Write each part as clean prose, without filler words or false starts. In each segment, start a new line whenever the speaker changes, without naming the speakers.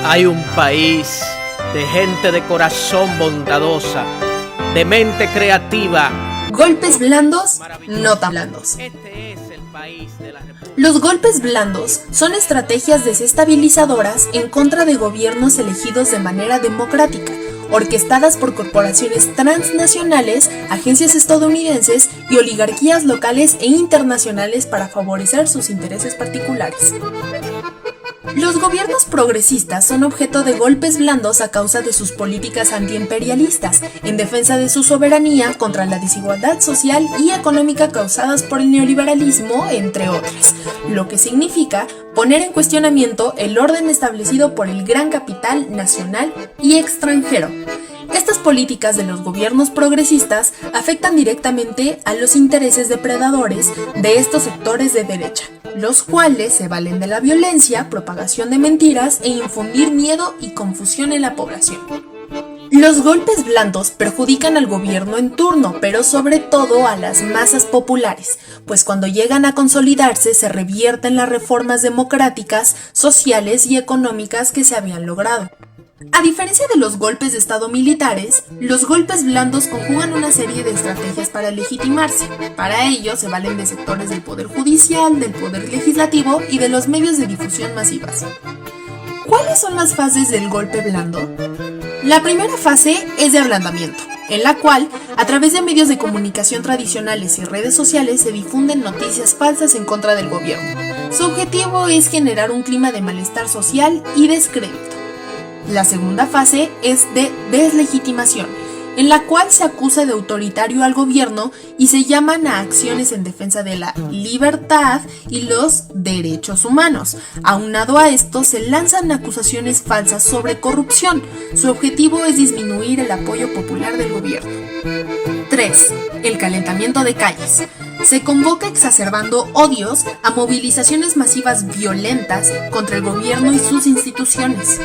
Hay un país de gente de corazón bondadosa, de mente creativa.
Golpes blandos, no tan blandos.
Este es el país de la República.
Los golpes blandos son estrategias desestabilizadoras en contra de gobiernos elegidos de manera democrática, orquestadas por corporaciones transnacionales, agencias estadounidenses y oligarquías locales e internacionales para favorecer sus intereses particulares. Los gobiernos progresistas son objeto de golpes blandos a causa de sus políticas antiimperialistas, en defensa de su soberanía contra la desigualdad social y económica causadas por el neoliberalismo, entre otras, lo que significa poner en cuestionamiento el orden establecido por el gran capital nacional y extranjero. Estas políticas de los gobiernos progresistas afectan directamente a los intereses depredadores de estos sectores de derecha, los cuales se valen de la violencia, propagación de mentiras e infundir miedo y confusión en la población. Los golpes blandos perjudican al gobierno en turno, pero sobre todo a las masas populares, pues cuando llegan a consolidarse se revierten las reformas democráticas, sociales y económicas que se habían logrado. A diferencia de los golpes de estado militares, los golpes blandos conjugan una serie de estrategias para legitimarse. Para ello se valen de sectores del poder judicial, del poder legislativo y de los medios de difusión masivas. ¿Cuáles son las fases del golpe blando? La primera fase es de ablandamiento, en la cual, a través de medios de comunicación tradicionales y redes sociales se difunden noticias falsas en contra del gobierno. Su objetivo es generar un clima de malestar social y descrédito. La segunda fase es de deslegitimación, en la cual se acusa de autoritario al gobierno y se llaman a acciones en defensa de la libertad y los derechos humanos. Aunado a esto, se lanzan acusaciones falsas sobre corrupción. Su objetivo es disminuir el apoyo popular del gobierno. 3. El calentamiento de calles. Se convoca exacerbando odios a movilizaciones masivas violentas contra el gobierno y sus instituciones.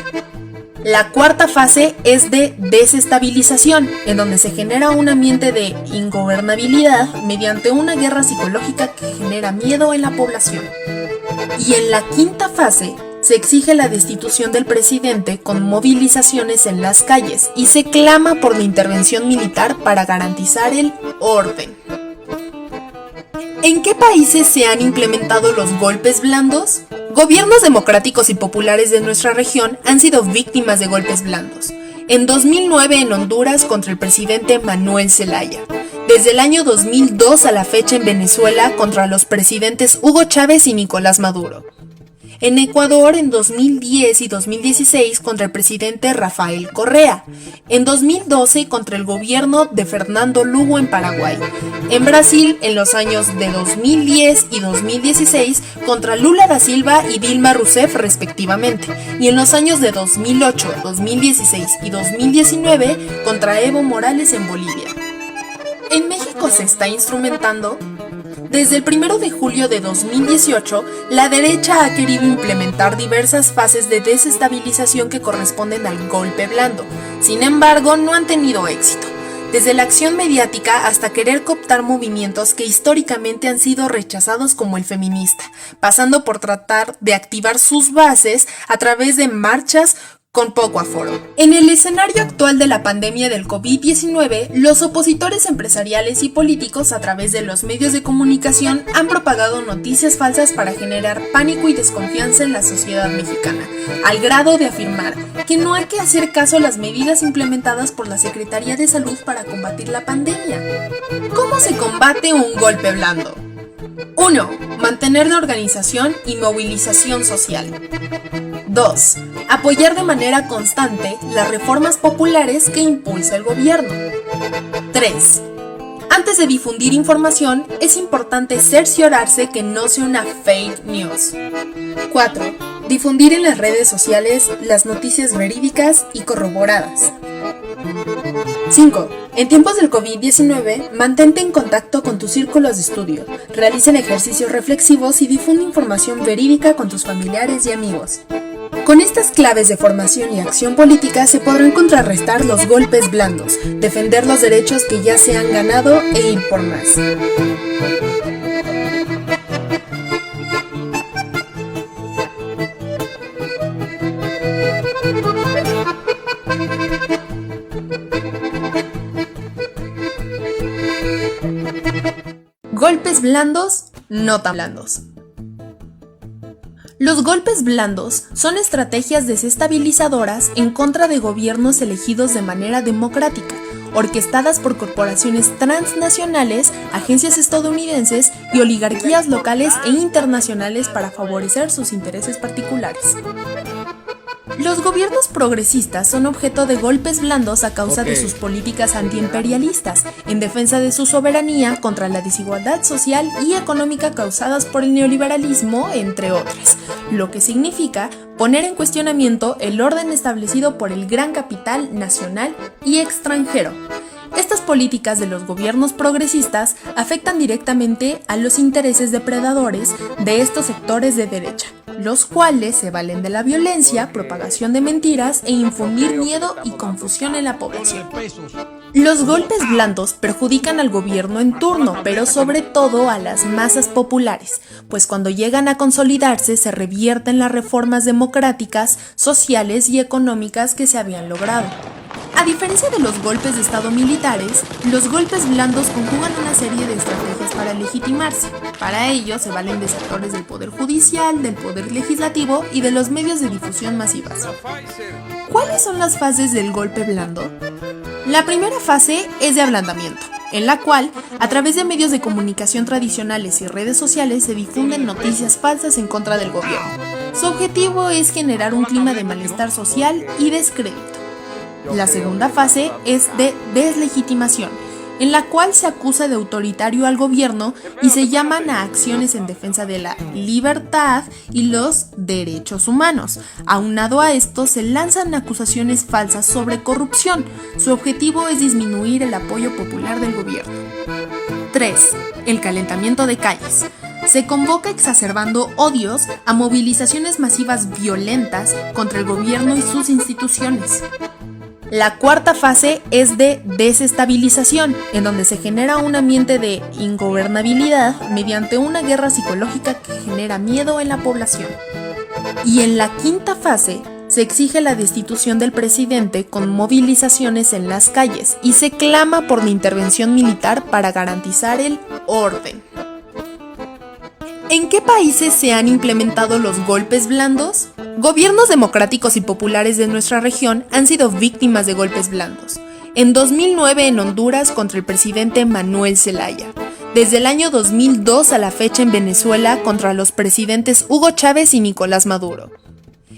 La cuarta fase es de desestabilización, en donde se genera un ambiente de ingobernabilidad mediante una guerra psicológica que genera miedo en la población. Y en la quinta fase se exige la destitución del presidente con movilizaciones en las calles y se clama por la intervención militar para garantizar el orden. ¿En qué países se han implementado los golpes blandos? Gobiernos democráticos y populares de nuestra región han sido víctimas de golpes blandos. En 2009 en Honduras contra el presidente Manuel Zelaya. Desde el año 2002 a la fecha en Venezuela contra los presidentes Hugo Chávez y Nicolás Maduro. En Ecuador en 2010 y 2016 contra el presidente Rafael Correa. En 2012 contra el gobierno de Fernando Lugo en Paraguay. En Brasil en los años de 2010 y 2016 contra Lula da Silva y Dilma Rousseff respectivamente. Y en los años de 2008, 2016 y 2019 contra Evo Morales en Bolivia. En México se está instrumentando. Desde el 1 de julio de 2018, la derecha ha querido implementar diversas fases de desestabilización que corresponden al golpe blando. Sin embargo, no han tenido éxito. Desde la acción mediática hasta querer cooptar movimientos que históricamente han sido rechazados como el feminista, pasando por tratar de activar sus bases a través de marchas con poco aforo. En el escenario actual de la pandemia del COVID-19, los opositores empresariales y políticos a través de los medios de comunicación han propagado noticias falsas para generar pánico y desconfianza en la sociedad mexicana, al grado de afirmar que no hay que hacer caso a las medidas implementadas por la Secretaría de Salud para combatir la pandemia. ¿Cómo se combate un golpe blando? 1. Mantener la organización y movilización social. 2. Apoyar de manera constante las reformas populares que impulsa el gobierno. 3. Antes de difundir información, es importante cerciorarse que no sea una fake news. 4. Difundir en las redes sociales las noticias verídicas y corroboradas. 5. En tiempos del COVID-19, mantente en contacto con tus círculos de estudio, realicen ejercicios reflexivos y difunde información verídica con tus familiares y amigos. Con estas claves de formación y acción política se podrán contrarrestar los golpes blandos, defender los derechos que ya se han ganado e ir por más. Golpes blandos, no tan blandos. Los golpes blandos son estrategias desestabilizadoras en contra de gobiernos elegidos de manera democrática, orquestadas por corporaciones transnacionales, agencias estadounidenses y oligarquías locales e internacionales para favorecer sus intereses particulares. Los gobiernos progresistas son objeto de golpes blandos a causa de sus políticas antiimperialistas, en defensa de su soberanía, contra la desigualdad social y económica causadas por el neoliberalismo, entre otras, lo que significa poner en cuestionamiento el orden establecido por el gran capital nacional y extranjero. Estas políticas de los gobiernos progresistas afectan directamente a los intereses depredadores de estos sectores de derecha, los cuales se valen de la violencia, propagación de mentiras e infundir miedo y confusión en la población. Los golpes blandos perjudican al gobierno en turno, pero sobre todo a las masas populares, pues cuando llegan a consolidarse se revierten las reformas democráticas, sociales y económicas que se habían logrado. A diferencia de los golpes de estado militares, los golpes blandos conjugan una serie de estrategias para legitimarse. Para ello se valen de sectores del poder judicial, del poder legislativo y de los medios de difusión masivas. ¿Cuáles son las fases del golpe blando? La primera fase es de ablandamiento, en la cual, a través de medios de comunicación tradicionales y redes sociales se difunden noticias falsas en contra del gobierno. Su objetivo es generar un clima de malestar social y descrédito. La segunda fase es de deslegitimación, en la cual se acusa de autoritario al gobierno y se llaman a acciones en defensa de la libertad y los derechos humanos. Aunado a esto, se lanzan acusaciones falsas sobre corrupción. Su objetivo es disminuir el apoyo popular del gobierno. 3. El calentamiento de calles. Se convoca exacerbando odios a movilizaciones masivas violentas contra el gobierno y sus instituciones. La cuarta fase es de desestabilización, en donde se genera un ambiente de ingobernabilidad mediante una guerra psicológica que genera miedo en la población. Y en la quinta fase se exige la destitución del presidente con movilizaciones en las calles y se clama por la intervención militar para garantizar el orden. ¿En qué países se han implementado los golpes blandos? Gobiernos democráticos y populares de nuestra región han sido víctimas de golpes blandos. En 2009 en Honduras contra el presidente Manuel Zelaya. Desde el año 2002 a la fecha en Venezuela contra los presidentes Hugo Chávez y Nicolás Maduro.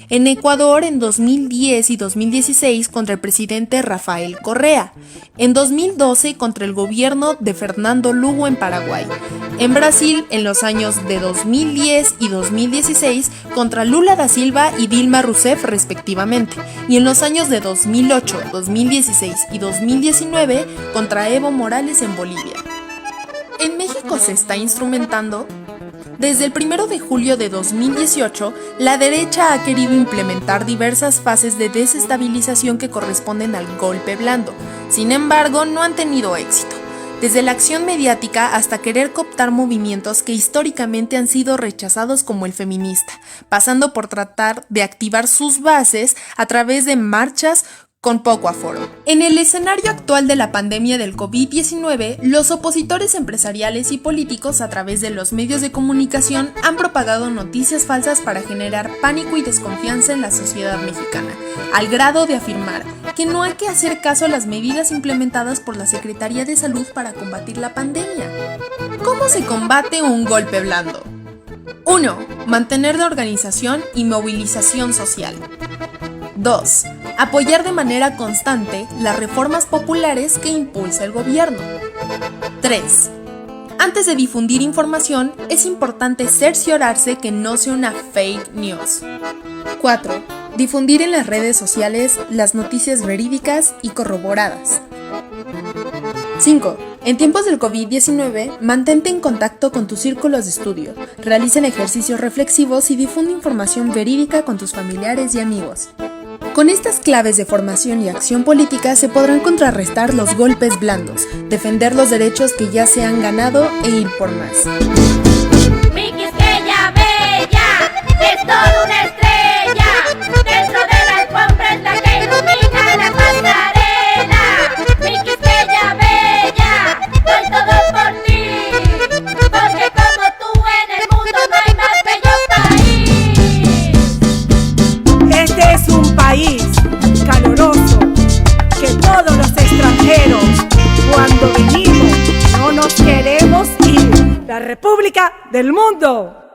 En Ecuador en 2010 y 2016 contra el presidente Rafael Correa. En 2012 contra el gobierno de Fernando Lugo en Paraguay. En Brasil en los años de 2010 y 2016 contra Lula da Silva y Dilma Rousseff respectivamente. Y en los años de 2008, 2016 y 2019 contra Evo Morales en Bolivia. En México se está instrumentando. Desde el 1 de julio de 2018, la derecha ha querido implementar diversas fases de desestabilización que corresponden al golpe blando. Sin embargo, no han tenido éxito. Desde la acción mediática hasta querer cooptar movimientos que históricamente han sido rechazados como el feminista, pasando por tratar de activar sus bases a través de marchas con poco aforo. En el escenario actual de la pandemia del COVID-19, los opositores empresariales y políticos a través de los medios de comunicación han propagado noticias falsas para generar pánico y desconfianza en la sociedad mexicana, al grado de afirmar que no hay que hacer caso a las medidas implementadas por la Secretaría de Salud para combatir la pandemia. ¿Cómo se combate un golpe blando? 1. Mantener la organización y movilización social. 2. Apoyar de manera constante las reformas populares que impulsa el gobierno. 3. Antes de difundir información, es importante cerciorarse que no sea una fake news. 4. Difundir en las redes sociales las noticias verídicas y corroboradas. 5. En tiempos del COVID-19, mantente en contacto con tus círculos de estudio, realicen ejercicios reflexivos y difunde información verídica con tus familiares y amigos. Con estas claves de formación y acción política se podrán contrarrestar los golpes blandos, defender los derechos que ya se han ganado e ir por más.
Mi Quisqueya bella, es toda una estrella, dentro de la alfombra es la que ilumina la pasarela. Mi Quisqueya bella, doy todo por ti,
república del mundo.